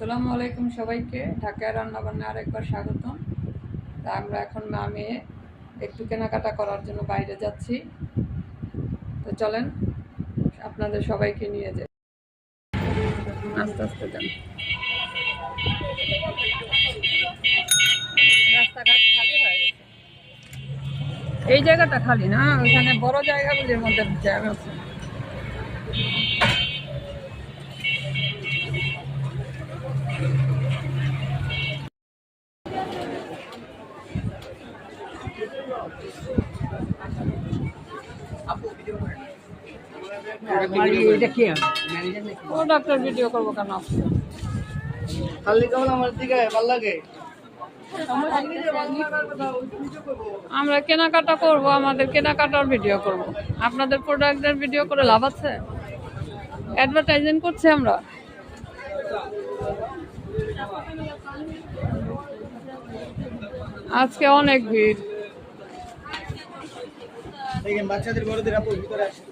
আসসালামু আলাইকুম সবাইকে। ঢাকায় রান্নাবান্না আরেকবার স্বাগতম। তা আমরা এখন মা মেয়ে একটু কেনাকাটা করার জন্য বাইরে যাচ্ছি। তো চলেন আপনাদের সবাইকে নিয়ে যাই। আস্তে আস্তে যান। রাস্তাঘাট খালি হয়ে গেছে, এই জায়গাটা খালি না, ওইখানে বড় জায়গাগুলির মধ্যে জ্যাম আছে। ও ডাক্তার ভিডিও করবো কেন? আমরা কেনাকাটা করব, আমাদের কেনাকাটার ভিডিও করব। আপনাদের প্রোডাক্টের ভিডিও করে লাভ আছে? অ্যাডভার্টাইজিং করছি আমরা। আজকে অনেক ভিড়। বাচ্চাদের বড়দের ভিতরে আসে।